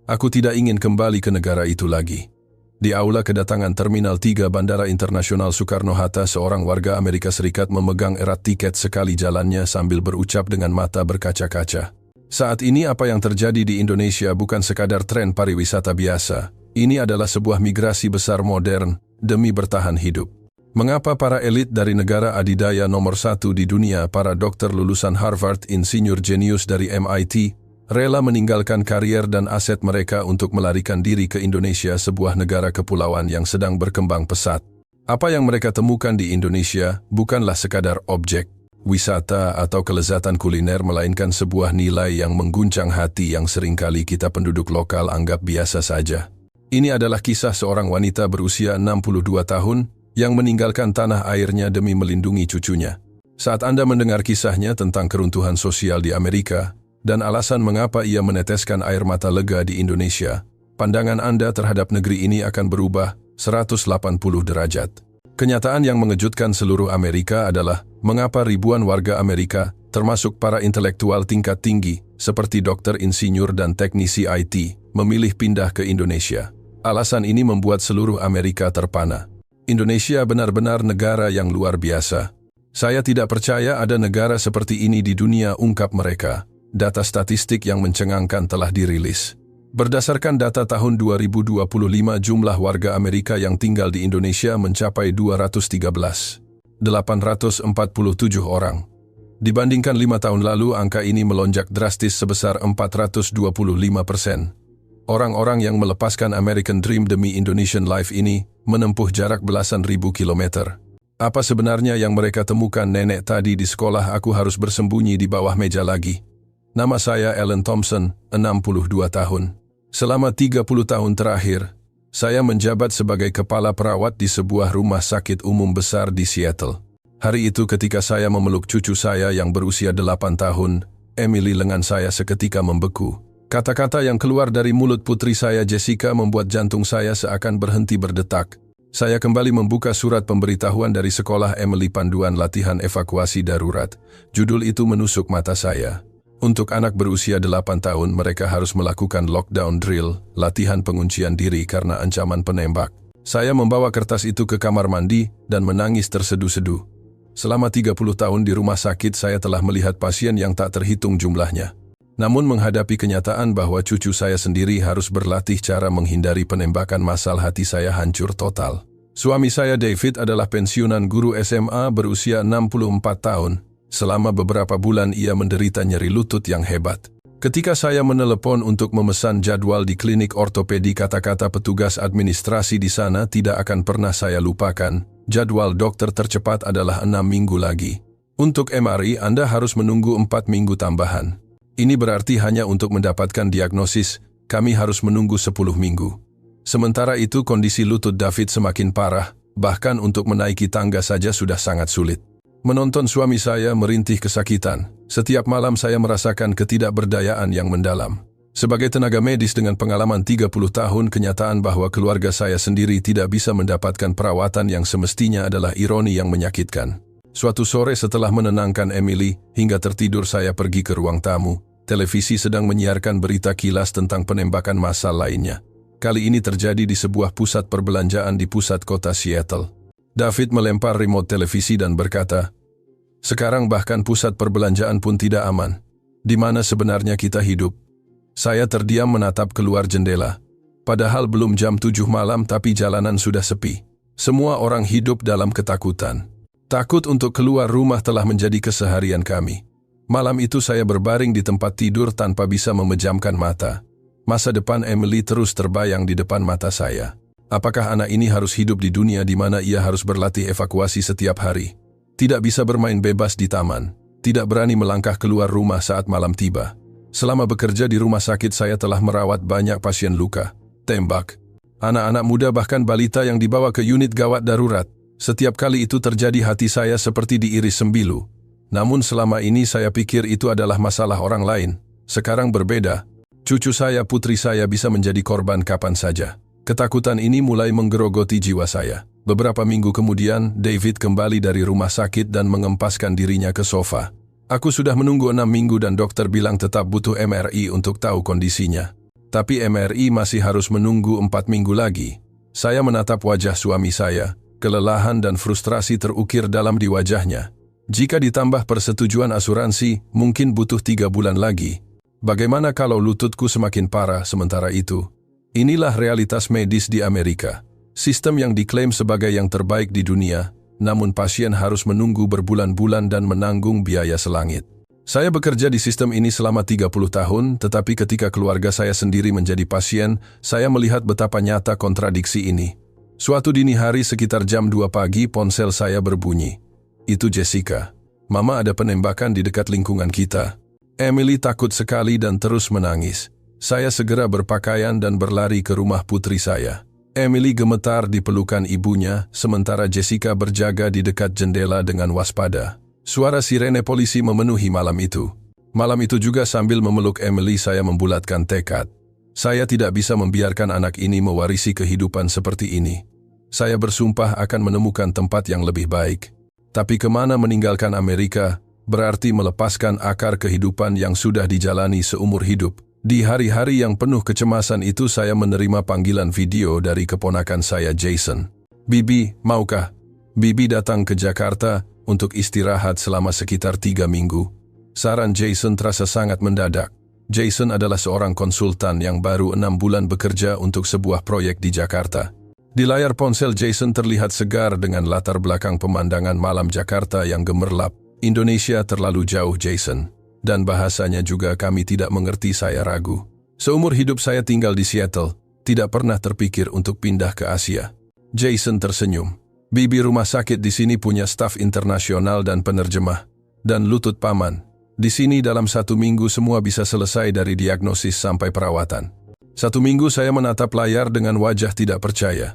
Aku tidak ingin kembali ke negara itu lagi. Di aula kedatangan Terminal 3 Bandara Internasional Soekarno-Hatta, seorang warga Amerika Serikat memegang erat tiket sekali jalannya sambil berucap dengan mata berkaca-kaca. Saat ini apa yang terjadi di Indonesia bukan sekadar tren pariwisata biasa. Ini adalah sebuah migrasi besar modern demi bertahan hidup. Mengapa para elit dari negara adidaya nomor 1 di dunia, para dokter lulusan Harvard, insinyur jenius dari MIT, rela meninggalkan karier dan aset mereka untuk melarikan diri ke Indonesia, sebuah negara kepulauan yang sedang berkembang pesat? Apa yang mereka temukan di Indonesia bukanlah sekadar objek wisata atau kelezatan kuliner, melainkan sebuah nilai yang mengguncang hati yang seringkali kita penduduk lokal anggap biasa saja. Ini adalah kisah seorang wanita berusia 62 tahun yang meninggalkan tanah airnya demi melindungi cucunya. Saat Anda mendengar kisahnya tentang keruntuhan sosial di Amerika dan alasan mengapa ia meneteskan air mata lega di Indonesia, pandangan Anda terhadap negeri ini akan berubah 180 derajat. Kenyataan yang mengejutkan seluruh Amerika adalah mengapa ribuan warga Amerika, termasuk para intelektual tingkat tinggi seperti dokter, insinyur, dan teknisi IT, memilih pindah ke Indonesia. Alasan ini membuat seluruh Amerika terpana. Indonesia benar-benar negara yang luar biasa. Saya tidak percaya ada negara seperti ini di dunia, ungkap mereka. Data statistik yang mencengangkan telah dirilis. Berdasarkan data tahun 2025, jumlah warga Amerika yang tinggal di Indonesia mencapai 847 orang. Dibandingkan 5 tahun lalu, angka ini melonjak drastis sebesar 425%. Orang-orang yang melepaskan American Dream demi Indonesian Life ini menempuh jarak belasan ribu kilometer. Apa sebenarnya yang mereka temukan? Nenek tadi di sekolah aku harus bersembunyi di bawah meja lagi. Nama saya Ellen Thompson, 62 tahun. Selama 30 tahun terakhir, saya menjabat sebagai kepala perawat di sebuah rumah sakit umum besar di Seattle. Hari itu ketika saya memeluk cucu saya yang berusia 8 tahun, Emily, lengan saya seketika membeku. Kata-kata yang keluar dari mulut putri saya, Jessica, membuat jantung saya seakan berhenti berdetak. Saya kembali membuka surat pemberitahuan dari sekolah Emily, panduan latihan evakuasi darurat. Judul itu menusuk mata saya. Untuk anak berusia 8 tahun, mereka harus melakukan lockdown drill, latihan penguncian diri karena ancaman penembak. Saya membawa kertas itu ke kamar mandi dan menangis terseduh-seduh. Selama 30 tahun di rumah sakit, saya telah melihat pasien yang tak terhitung jumlahnya. Namun menghadapi kenyataan bahwa cucu saya sendiri harus berlatih cara menghindari penembakan massal, hati saya hancur total. Suami saya, David, adalah pensiunan guru SMA berusia 64 tahun. Selama beberapa bulan ia menderita nyeri lutut yang hebat. Ketika saya menelepon untuk memesan jadwal di klinik ortopedi, kata-kata petugas administrasi di sana tidak akan pernah saya lupakan. Jadwal dokter tercepat adalah 6 minggu lagi. Untuk MRI Anda harus menunggu 4 minggu tambahan. Ini berarti hanya untuk mendapatkan diagnosis, kami harus menunggu 10 minggu. Sementara itu kondisi lutut David semakin parah, bahkan untuk menaiki tangga saja sudah sangat sulit. Menonton suami saya merintih kesakitan, setiap malam saya merasakan ketidakberdayaan yang mendalam. Sebagai tenaga medis dengan pengalaman 30 tahun, kenyataan bahwa keluarga saya sendiri tidak bisa mendapatkan perawatan yang semestinya adalah ironi yang menyakitkan. Suatu sore setelah menenangkan Emily hingga tertidur, saya pergi ke ruang tamu. Televisi sedang menyiarkan berita kilas tentang penembakan massal lainnya. Kali ini terjadi di sebuah pusat perbelanjaan di pusat kota Seattle. David melempar remote televisi dan berkata, "Sekarang bahkan pusat perbelanjaan pun tidak aman. Di mana sebenarnya kita hidup?" Saya terdiam menatap keluar jendela. Padahal belum jam 7 malam tapi jalanan sudah sepi. Semua orang hidup dalam ketakutan. Takut untuk keluar rumah telah menjadi keseharian kami. Malam itu saya berbaring di tempat tidur tanpa bisa memejamkan mata. Masa depan Emily terus terbayang di depan mata saya. Apakah anak ini harus hidup di dunia di mana ia harus berlatih evakuasi setiap hari? Tidak bisa bermain bebas di taman. Tidak berani melangkah keluar rumah saat malam tiba. Selama bekerja di rumah sakit, saya telah merawat banyak pasien luka, tembak, anak-anak muda, bahkan balita yang dibawa ke unit gawat darurat. Setiap kali itu terjadi, hati saya seperti diiris sembilu. Namun selama ini saya pikir itu adalah masalah orang lain. Sekarang berbeda. Cucu saya, putri saya bisa menjadi korban kapan saja. Ketakutan ini mulai menggerogoti jiwa saya. Beberapa minggu kemudian, David kembali dari rumah sakit dan mengempaskan dirinya ke sofa. Aku sudah menunggu 6 minggu dan dokter bilang tetap butuh MRI untuk tahu kondisinya. Tapi MRI masih harus menunggu 4 minggu lagi. Saya menatap wajah suami saya, kelelahan dan frustrasi terukir dalam di wajahnya. Jika ditambah persetujuan asuransi, mungkin butuh 3 bulan lagi. Bagaimana kalau lututku semakin parah sementara itu? Inilah realitas medis di Amerika. Sistem yang diklaim sebagai yang terbaik di dunia, namun pasien harus menunggu berbulan-bulan dan menanggung biaya selangit. Saya bekerja di sistem ini selama 30 tahun, tetapi ketika keluarga saya sendiri menjadi pasien, saya melihat betapa nyata kontradiksi ini. Suatu dini hari sekitar jam 2 pagi ponsel saya berbunyi. Itu Jessica. Mama, ada penembakan di dekat lingkungan kita. Emily takut sekali dan terus menangis. Saya segera berpakaian dan berlari ke rumah putri saya. Emily gemetar di pelukan ibunya, sementara Jessica berjaga di dekat jendela dengan waspada. Suara sirene polisi memenuhi malam itu. Malam itu juga sambil memeluk Emily saya membulatkan tekad. Saya tidak bisa membiarkan anak ini mewarisi kehidupan seperti ini. Saya bersumpah akan menemukan tempat yang lebih baik. Tapi kemana meninggalkan Amerika, berarti melepaskan akar kehidupan yang sudah dijalani seumur hidup. Di hari-hari yang penuh kecemasan itu saya menerima panggilan video dari keponakan saya Jason. "Bibi, maukah?" Bibi datang ke Jakarta untuk istirahat selama sekitar 3 minggu. Saran Jason terasa sangat mendadak. Jason adalah seorang konsultan yang baru 6 bulan bekerja untuk sebuah proyek di Jakarta. Di layar ponsel Jason terlihat segar dengan latar belakang pemandangan malam Jakarta yang gemerlap. "Indonesia terlalu jauh, Jason. Dan bahasanya juga kami tidak mengerti." Saya ragu. Seumur hidup saya tinggal di Seattle, tidak pernah terpikir untuk pindah ke Asia. Jason tersenyum. "Bibi, rumah sakit di sini punya staf internasional dan penerjemah. Dan lutut paman. Di sini dalam 1 minggu semua bisa selesai dari diagnosis sampai perawatan." 1 minggu saya menatap layar dengan wajah tidak percaya.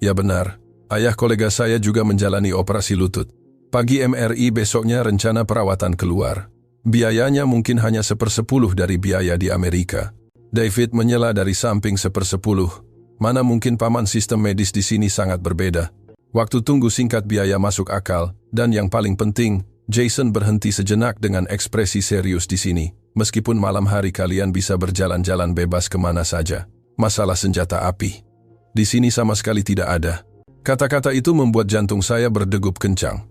Ya benar, ayah kolega saya juga menjalani operasi lutut. Pagi MRI besoknya rencana perawatan keluar. Biayanya mungkin hanya 1/10 dari biaya di Amerika. David menyela dari samping 1/10. Mana mungkin paman, sistem medis di sini sangat berbeda. Waktu tunggu singkat, biaya masuk akal, dan yang paling penting, Jason berhenti sejenak dengan ekspresi serius di sini. "Meskipun malam hari kalian bisa berjalan-jalan bebas kemana saja. Masalah senjata api di sini sama sekali tidak ada." Kata-kata itu membuat jantung saya berdegup kencang.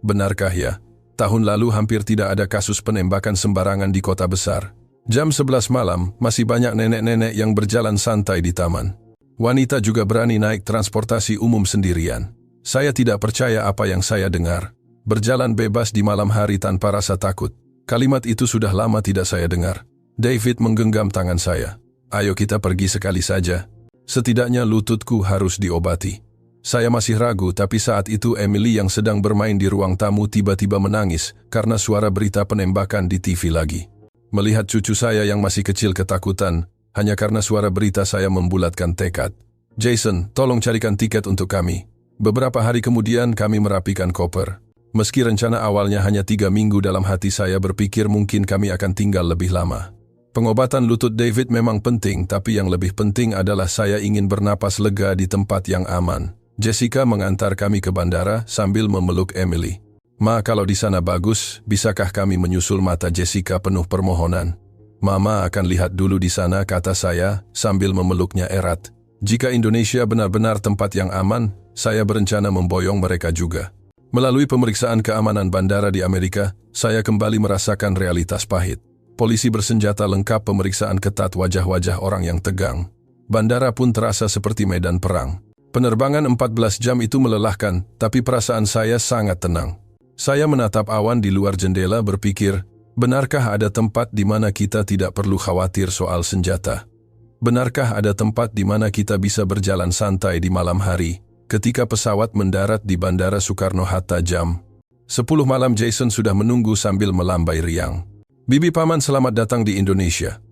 Benarkah ya? Tahun lalu hampir tidak ada kasus penembakan sembarangan di kota besar. Jam 11 malam, masih banyak nenek-nenek yang berjalan santai di taman. Wanita juga berani naik transportasi umum sendirian. Saya tidak percaya apa yang saya dengar. Berjalan bebas di malam hari tanpa rasa takut. Kalimat itu sudah lama tidak saya dengar. David menggenggam tangan saya. "Ayo kita pergi sekali saja. Setidaknya lututku harus diobati." Saya masih ragu, tapi saat itu Emily yang sedang bermain di ruang tamu tiba-tiba menangis karena suara berita penembakan di TV lagi. Melihat cucu saya yang masih kecil ketakutan, hanya karena suara berita saya membulatkan tekad. "Jason, tolong carikan tiket untuk kami." Beberapa hari kemudian kami merapikan koper. Meski rencana awalnya hanya 3 minggu, dalam hati saya berpikir mungkin kami akan tinggal lebih lama. Pengobatan lutut David memang penting, tapi yang lebih penting adalah saya ingin bernapas lega di tempat yang aman. Jessica mengantar kami ke bandara sambil memeluk Emily. "Ma, kalau di sana bagus, bisakah kami menyusul?" Mata Jessica penuh permohonan. "Mama akan lihat dulu di sana," kata saya sambil memeluknya erat. Jika Indonesia benar-benar tempat yang aman, saya berencana memboyong mereka juga. Melalui pemeriksaan keamanan bandara di Amerika, saya kembali merasakan realitas pahit. Polisi bersenjata lengkap, pemeriksaan ketat, wajah-wajah orang yang tegang. Bandara pun terasa seperti medan perang. Penerbangan 14 jam itu melelahkan, tapi perasaan saya sangat tenang. Saya menatap awan di luar jendela berpikir, benarkah ada tempat di mana kita tidak perlu khawatir soal senjata? Benarkah ada tempat di mana kita bisa berjalan santai di malam hari, ketika pesawat mendarat di Bandara Soekarno-Hatta jam 10 malam? Jason sudah menunggu sambil melambai riang. "Bibi, paman, selamat datang di Indonesia."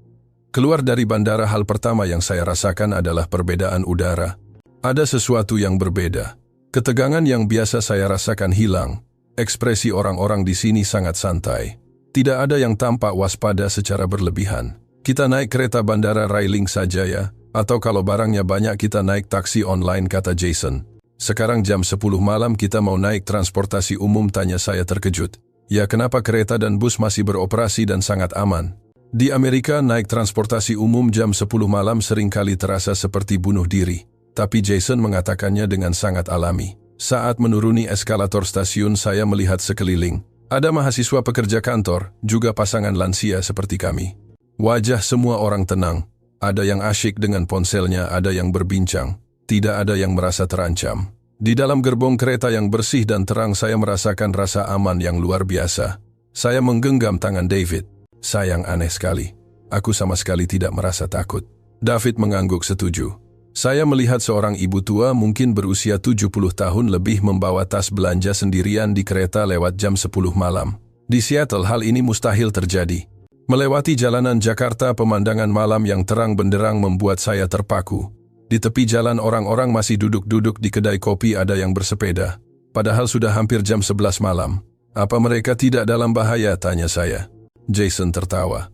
Keluar dari bandara, hal pertama yang saya rasakan adalah perbedaan udara. Ada sesuatu yang berbeda. Ketegangan yang biasa saya rasakan hilang. Ekspresi orang-orang di sini sangat santai. Tidak ada yang tampak waspada secara berlebihan. "Kita naik kereta bandara Railing saja ya, atau kalau barangnya banyak kita naik taksi online," kata Jason. "Sekarang jam 10 malam kita mau naik transportasi umum?" tanya saya terkejut. "Ya, kenapa? Kereta dan bus masih beroperasi dan sangat aman." Di Amerika, naik transportasi umum jam 10 malam seringkali terasa seperti bunuh diri. Tapi Jason mengatakannya dengan sangat alami. Saat menuruni eskalator stasiun, saya melihat sekeliling. Ada mahasiswa pekerja kantor, juga pasangan lansia seperti kami. Wajah semua orang tenang. Ada yang asyik dengan ponselnya, ada yang berbincang. Tidak ada yang merasa terancam. Di dalam gerbong kereta yang bersih dan terang, saya merasakan rasa aman yang luar biasa. Saya menggenggam tangan David. Sayang, aneh sekali. Aku sama sekali tidak merasa takut. David mengangguk setuju. Saya melihat seorang ibu tua mungkin berusia 70 tahun lebih membawa tas belanja sendirian di kereta lewat jam 10 malam. Di Seattle hal ini mustahil terjadi. Melewati jalanan Jakarta, pemandangan malam yang terang benderang membuat saya terpaku. Di tepi jalan orang-orang masih duduk-duduk di kedai kopi, ada yang bersepeda. Padahal sudah hampir jam 11 malam. Apa mereka tidak dalam bahaya? Tanya saya. Jason tertawa.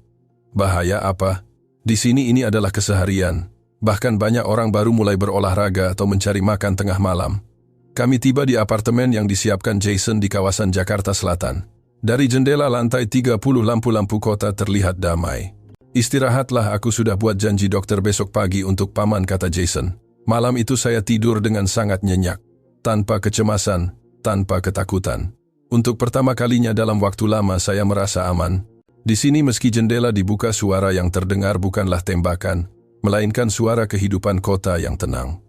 Bahaya apa? Di sini ini adalah keseharian. Bahkan banyak orang baru mulai berolahraga atau mencari makan tengah malam. Kami tiba di apartemen yang disiapkan Jason di kawasan Jakarta Selatan. Dari jendela lantai 30 lampu-lampu kota terlihat damai. Istirahatlah, aku sudah buat janji dokter besok pagi untuk paman, kata Jason. Malam itu saya tidur dengan sangat nyenyak. Tanpa kecemasan, tanpa ketakutan. Untuk pertama kalinya dalam waktu lama saya merasa aman. Di sini meski jendela dibuka, suara yang terdengar bukanlah tembakan, melainkan suara kehidupan kota yang tenang.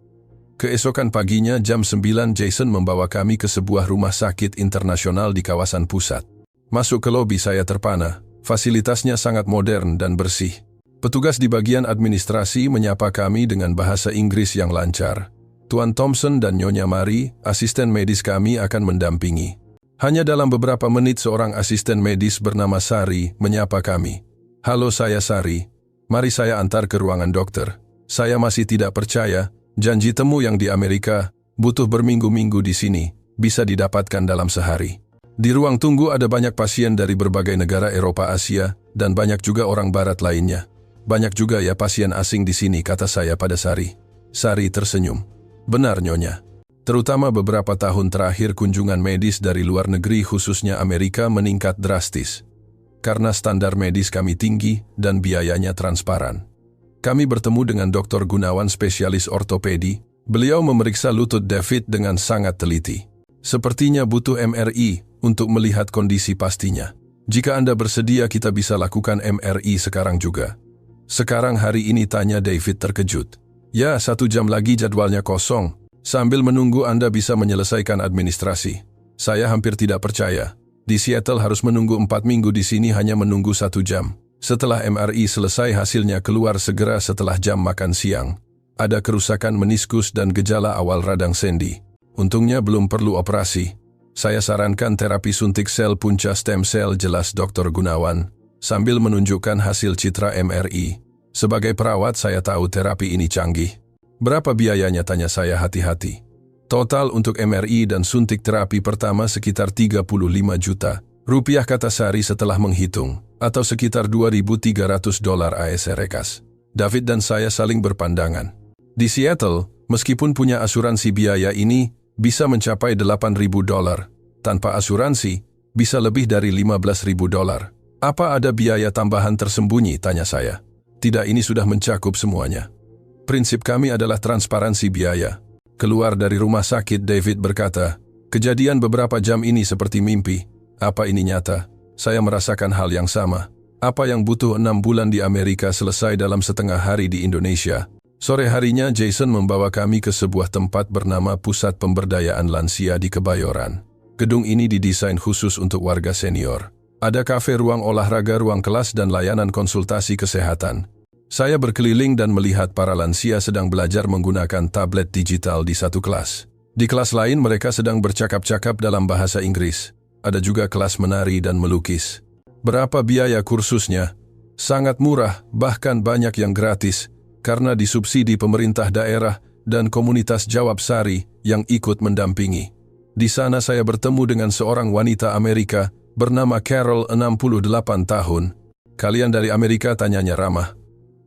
Keesokan paginya jam 9, Jason membawa kami ke sebuah rumah sakit internasional di kawasan pusat. Masuk ke lobi, saya terpana. Fasilitasnya sangat modern dan bersih. Petugas di bagian administrasi menyapa kami dengan bahasa Inggris yang lancar. Tuan Thompson dan Nyonya Mari, asisten medis kami, akan mendampingi. Hanya dalam beberapa menit seorang asisten medis bernama Sari menyapa kami. Halo, saya Sari. Mari saya antar ke ruangan dokter. Saya masih tidak percaya, janji temu yang di Amerika butuh berminggu-minggu di sini, bisa didapatkan dalam sehari. Di ruang tunggu ada banyak pasien dari berbagai negara Eropa, Asia, dan banyak juga orang barat lainnya. Banyak juga ya pasien asing di sini, kata saya pada Sari. Sari tersenyum. Benar, Nyonya. Terutama beberapa tahun terakhir kunjungan medis dari luar negeri khususnya Amerika meningkat drastis. Karena standar medis kami tinggi dan biayanya transparan. Kami bertemu dengan Dr. Gunawan, spesialis ortopedi. Beliau memeriksa lutut David dengan sangat teliti. Sepertinya butuh MRI untuk melihat kondisi pastinya. Jika Anda bersedia, kita bisa lakukan MRI sekarang juga. Sekarang hari ini, tanya David terkejut. Ya, 1 jam lagi jadwalnya kosong. Sambil menunggu Anda bisa menyelesaikan administrasi. Saya hampir tidak percaya. Di Seattle harus menunggu 4 minggu, di sini hanya menunggu 1 jam. Setelah MRI selesai, hasilnya keluar segera setelah jam makan siang. Ada kerusakan meniskus dan gejala awal radang sendi. Untungnya belum perlu operasi. Saya sarankan terapi suntik sel punca stem cell, jelas Dr. Gunawan, sambil menunjukkan hasil citra MRI. Sebagai perawat saya tahu terapi ini canggih. Berapa biayanya, tanya saya hati-hati. Total untuk MRI dan suntik terapi pertama sekitar 35 juta rupiah, kata Sari setelah menghitung, atau sekitar $2.300 AS. David dan saya saling berpandangan. Di Seattle, meskipun punya asuransi, biaya ini bisa mencapai $8.000. Tanpa asuransi, bisa lebih dari $15.000. Apa ada biaya tambahan tersembunyi, tanya saya. Tidak, ini sudah mencakup semuanya. Prinsip kami adalah transparansi biaya. Keluar dari rumah sakit, David berkata, kejadian beberapa jam ini seperti mimpi. Apa ini nyata? Saya merasakan hal yang sama. Apa yang butuh 6 bulan di Amerika selesai dalam setengah hari di Indonesia. Sore harinya Jason membawa kami ke sebuah tempat bernama Pusat Pemberdayaan Lansia di Kebayoran. Gedung ini didesain khusus untuk warga senior. Ada kafe, ruang olahraga, ruang kelas, dan layanan konsultasi kesehatan. Saya berkeliling dan melihat para lansia sedang belajar menggunakan tablet digital di satu kelas. Di kelas lain mereka sedang bercakap-cakap dalam bahasa Inggris. Ada juga kelas menari dan melukis. Berapa biaya kursusnya? Sangat murah, bahkan banyak yang gratis, karena disubsidi pemerintah daerah dan komunitas, jawab Sari yang ikut mendampingi. Di sana saya bertemu dengan seorang wanita Amerika bernama Carol, 68 tahun. Kalian dari Amerika, tanyanya ramah.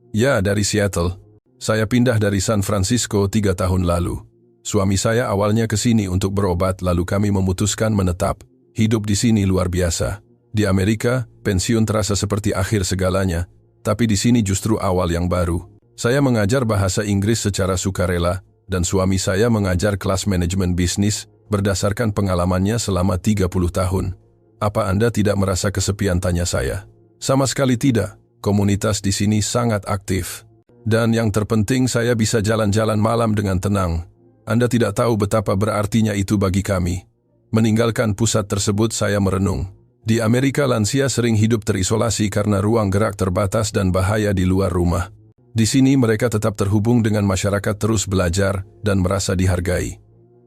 Ya, dari Seattle. Saya pindah dari San Francisco 3 tahun lalu. Suami saya awalnya ke sini untuk berobat, lalu kami memutuskan menetap. Hidup di sini luar biasa. Di Amerika, pensiun terasa seperti akhir segalanya, tapi di sini justru awal yang baru. Saya mengajar bahasa Inggris secara sukarela, dan suami saya mengajar kelas manajemen bisnis berdasarkan pengalamannya selama 30 tahun. Apa Anda tidak merasa kesepian, tanya saya? Sama sekali tidak. Komunitas di sini sangat aktif. Dan yang terpenting saya bisa jalan-jalan malam dengan tenang. Anda tidak tahu betapa berartinya itu bagi kami. Meninggalkan pusat tersebut saya merenung. Di Amerika lansia sering hidup terisolasi karena ruang gerak terbatas dan bahaya di luar rumah. Di sini mereka tetap terhubung dengan masyarakat, terus belajar dan merasa dihargai.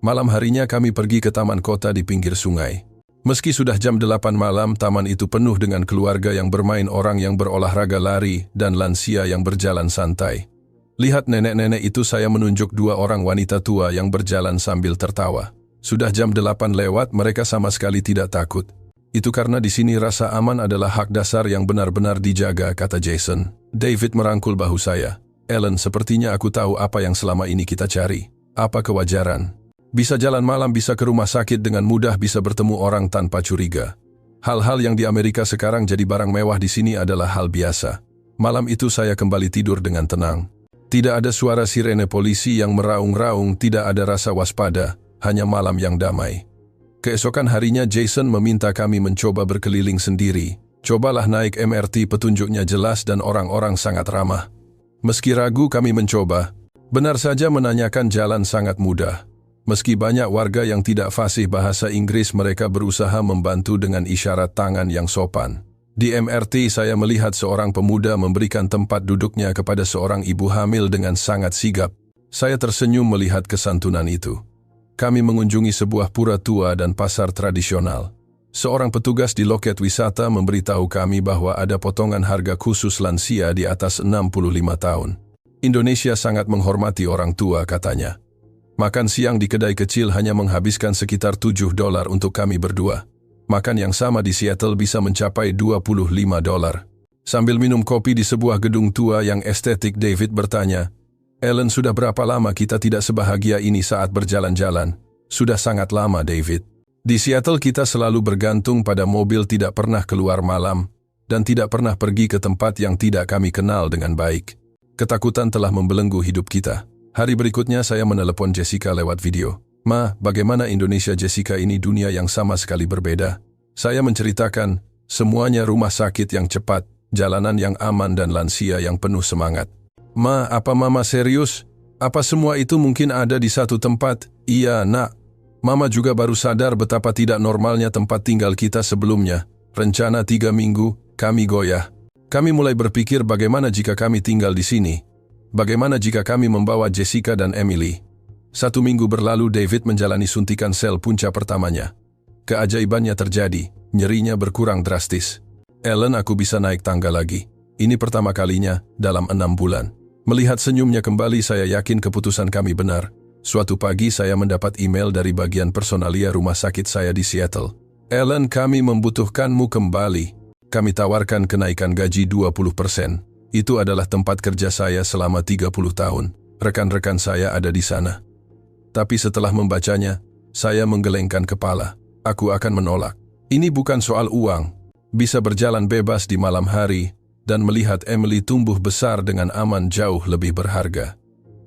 Malam harinya kami pergi ke taman kota di pinggir sungai. Meski sudah jam 8 malam, taman itu penuh dengan keluarga yang bermain, orang yang berolahraga lari, dan lansia yang berjalan santai. Lihat nenek-nenek itu, saya menunjuk 2 orang wanita tua yang berjalan sambil tertawa. Sudah jam 8 lewat, mereka sama sekali tidak takut. Itu karena di sini rasa aman adalah hak dasar yang benar-benar dijaga, kata Jason. David merangkul bahu saya. Ellen, sepertinya aku tahu apa yang selama ini kita cari. Apa kewajaran? Bisa jalan malam, bisa ke rumah sakit dengan mudah, bisa bertemu orang tanpa curiga. Hal-hal yang di Amerika sekarang jadi barang mewah di sini adalah hal biasa. Malam itu saya kembali tidur dengan tenang. Tidak ada suara sirene polisi yang meraung-raung, tidak ada rasa waspada, hanya malam yang damai. Keesokan harinya Jason meminta kami mencoba berkeliling sendiri. Cobalah naik MRT, petunjuknya jelas dan orang-orang sangat ramah. Meski ragu kami mencoba. Benar saja, menanyakan jalan sangat mudah. Meski banyak warga yang tidak fasih bahasa Inggris, mereka berusaha membantu dengan isyarat tangan yang sopan. Di MRT saya melihat seorang pemuda memberikan tempat duduknya kepada seorang ibu hamil dengan sangat sigap. Saya tersenyum melihat kesantunan itu. Kami mengunjungi sebuah pura tua dan pasar tradisional. Seorang petugas di loket wisata memberitahu kami bahwa ada potongan harga khusus lansia di atas 65 tahun. Indonesia sangat menghormati orang tua, katanya. Makan siang di kedai kecil hanya menghabiskan sekitar $7 untuk kami berdua. Makan yang sama di Seattle bisa mencapai $25. Sambil minum kopi di sebuah gedung tua yang estetik, David bertanya, Ellen, sudah berapa lama kita tidak sebahagia ini saat berjalan-jalan? Sudah sangat lama, David. Di Seattle kita selalu bergantung pada mobil, tidak pernah keluar malam, dan tidak pernah pergi ke tempat yang tidak kami kenal dengan baik. Ketakutan telah membelenggu hidup kita. Hari berikutnya saya menelepon Jessica lewat video. Ma, bagaimana Indonesia, Jessica? Ini dunia yang sama sekali berbeda. Saya menceritakan, semuanya rumah sakit yang cepat, jalanan yang aman dan lansia yang penuh semangat. Ma, apa Mama serius? Apa semua itu mungkin ada di satu tempat? Iya, Nak. Mama juga baru sadar betapa tidak normalnya tempat tinggal kita sebelumnya. Rencana 3 minggu, kami goyah. Kami mulai berpikir bagaimana jika kami tinggal di sini. Bagaimana jika kami membawa Jessica dan Emily. 1 minggu berlalu, David menjalani suntikan sel punca pertamanya. Keajaibannya terjadi, nyerinya berkurang drastis. Ellen, aku bisa naik tangga lagi. Ini pertama kalinya dalam 6 bulan. Melihat senyumnya kembali, saya yakin keputusan kami benar. Suatu pagi saya mendapat email dari bagian personalia rumah sakit saya di Seattle. Ellen, kami membutuhkanmu kembali. Kami tawarkan kenaikan gaji 20%. Itu adalah tempat kerja saya selama 30 tahun. Rekan-rekan saya ada di sana. Tapi setelah membacanya, saya menggelengkan kepala. Aku akan menolak. Ini bukan soal uang. Bisa berjalan bebas di malam hari, dan melihat Emily tumbuh besar dengan aman jauh lebih berharga.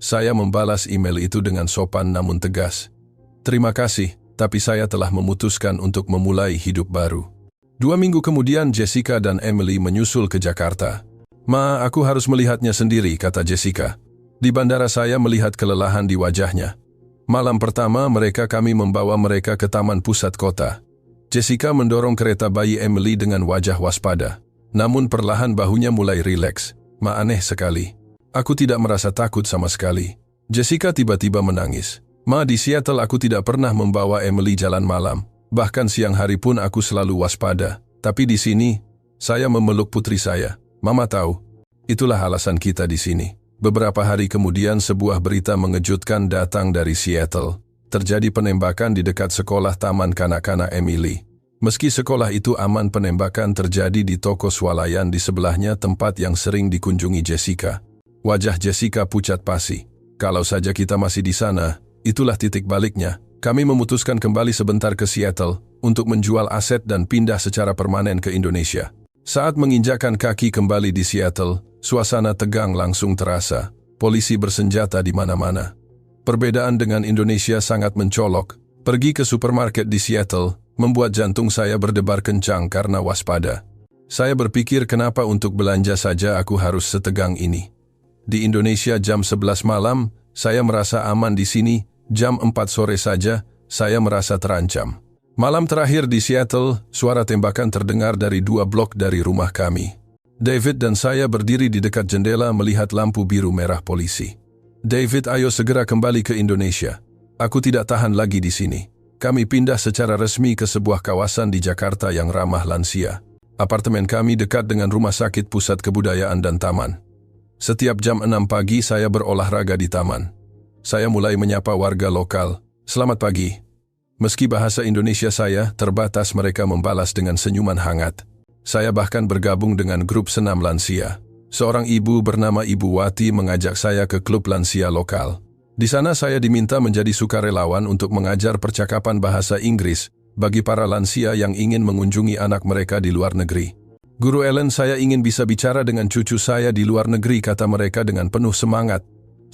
Saya membalas email itu dengan sopan namun tegas. Terima kasih, tapi saya telah memutuskan untuk memulai hidup baru. 2 minggu kemudian Jessica dan Emily menyusul ke Jakarta. Ma, aku harus melihatnya sendiri, kata Jessica. Di bandara saya melihat kelelahan di wajahnya. Malam pertama kami membawa mereka ke taman pusat kota. Jessica mendorong kereta bayi Emily dengan wajah waspada. Namun perlahan bahunya mulai rileks. Ma, aneh sekali. Aku tidak merasa takut sama sekali. Jessica tiba-tiba menangis. Ma, di Seattle aku tidak pernah membawa Emily jalan malam. Bahkan siang hari pun aku selalu waspada. Tapi di sini, saya memeluk putri saya. Mama tahu. Itulah alasan kita di sini. Beberapa hari kemudian sebuah berita mengejutkan datang dari Seattle. Terjadi penembakan di dekat sekolah taman kanak-kanak Emily. Meski sekolah itu aman, penembakan terjadi di toko swalayan di sebelahnya, tempat yang sering dikunjungi Jessica. Wajah Jessica pucat pasi. Kalau saja kita masih di sana, itulah titik baliknya, Kami memutuskan kembali sebentar ke Seattle untuk menjual aset dan pindah secara permanen ke Indonesia. Saat menginjakkan kaki kembali di Seattle, suasana tegang langsung terasa. Polisi bersenjata di mana-mana. Perbedaan dengan Indonesia sangat mencolok. Pergi ke supermarket di Seattle membuat jantung saya berdebar kencang karena waspada. Saya berpikir kenapa untuk belanja saja aku harus setegang ini. Di Indonesia jam 11 malam, saya merasa aman di sini. Jam 4 sore saja, saya merasa terancam. Malam terakhir di Seattle, suara tembakan terdengar dari 2 blok dari rumah kami. David dan saya berdiri di dekat jendela melihat lampu biru merah polisi. David, ayo segera kembali ke Indonesia. Aku tidak tahan lagi di sini. Kami pindah secara resmi ke sebuah kawasan di Jakarta yang ramah lansia. Apartemen kami dekat dengan rumah sakit pusat kebudayaan dan taman. Setiap jam 6 pagi saya berolahraga di taman. Saya mulai menyapa warga lokal. Selamat pagi. Meski bahasa Indonesia saya terbatas, mereka membalas dengan senyuman hangat. Saya bahkan bergabung dengan grup senam lansia. Seorang ibu bernama Ibu Wati mengajak saya ke klub lansia lokal. Di sana saya diminta menjadi sukarelawan untuk mengajar percakapan bahasa Inggris bagi para lansia yang ingin mengunjungi anak mereka di luar negeri. Guru Ellen, saya ingin bisa bicara dengan cucu saya di luar negeri, kata mereka dengan penuh semangat.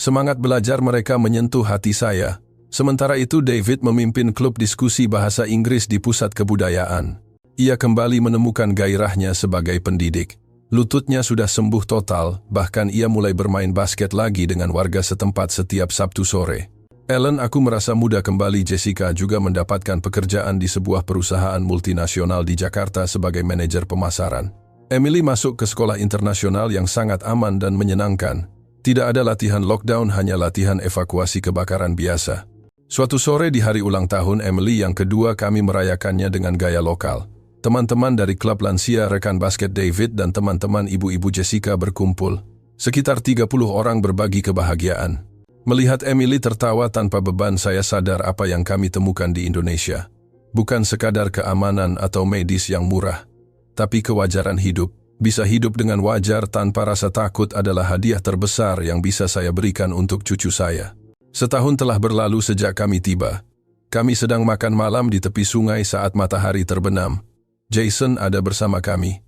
Semangat belajar mereka menyentuh hati saya. Sementara itu David memimpin klub diskusi bahasa Inggris di pusat kebudayaan. Ia kembali menemukan gairahnya sebagai pendidik. Lututnya sudah sembuh total, bahkan ia mulai bermain basket lagi dengan warga setempat setiap Sabtu sore. Ellen, aku merasa muda kembali. Jessica juga mendapatkan pekerjaan di sebuah perusahaan multinasional di Jakarta sebagai manajer pemasaran. Emily masuk ke sekolah internasional yang sangat aman dan menyenangkan. Tidak ada latihan lockdown, hanya latihan evakuasi kebakaran biasa. Suatu sore di hari ulang tahun Emily yang kedua, kami merayakannya dengan gaya lokal. Teman-teman dari klub lansia, rekan basket David, dan teman-teman ibu-ibu Jessica berkumpul. Sekitar 30 orang berbagi kebahagiaan. Melihat Emily tertawa tanpa beban, saya sadar apa yang kami temukan di Indonesia. Bukan sekadar keamanan atau medis yang murah, tapi kewajaran hidup. Bisa hidup dengan wajar tanpa rasa takut adalah hadiah terbesar yang bisa saya berikan untuk cucu saya. Setahun telah berlalu sejak kami tiba. Kami sedang makan malam di tepi sungai saat matahari terbenam. Jason ada bersama kami.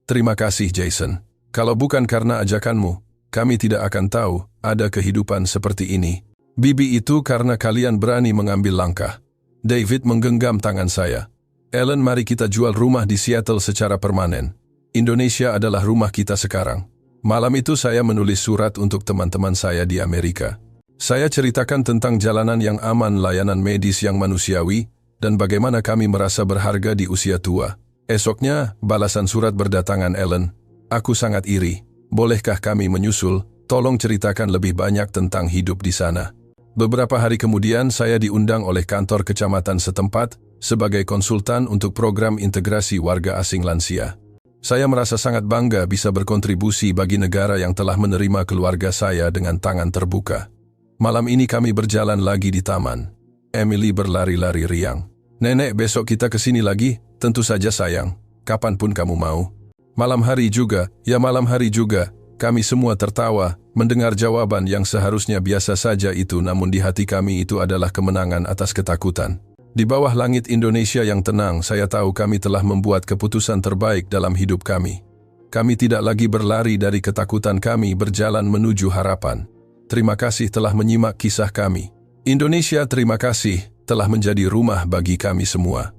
Terima kasih, Jason. Kalau bukan karena ajakanmu, kami tidak akan tahu ada kehidupan seperti ini. Bibi, itu karena kalian berani mengambil langkah. David menggenggam tangan saya. Ellen, mari kita jual rumah di Seattle secara permanen. Indonesia adalah rumah kita sekarang. Malam itu saya menulis surat untuk teman-teman saya di Amerika. Saya ceritakan tentang jalanan yang aman, layanan medis yang manusiawi, dan bagaimana kami merasa berharga di usia tua. Esoknya, balasan surat berdatangan. Ellen, aku sangat iri. Bolehkah kami menyusul? Tolong ceritakan lebih banyak tentang hidup di sana. Beberapa hari kemudian, saya diundang oleh kantor kecamatan setempat sebagai konsultan untuk program integrasi warga asing lansia. Saya merasa sangat bangga bisa berkontribusi bagi negara yang telah menerima keluarga saya dengan tangan terbuka. Malam ini kami berjalan lagi di taman. Emily berlari-lari riang. Nenek, besok kita kesini lagi? Tentu saja sayang, kapanpun kamu mau. Malam hari juga, kami semua tertawa, mendengar jawaban yang seharusnya biasa saja itu, namun di hati kami itu adalah kemenangan atas ketakutan. Di bawah langit Indonesia yang tenang, saya tahu kami telah membuat keputusan terbaik dalam hidup kami. Kami tidak lagi berlari dari ketakutan, kami berjalan menuju harapan. Terima kasih telah menyimak kisah kami. Indonesia, terima kasih telah menjadi rumah bagi kami semua.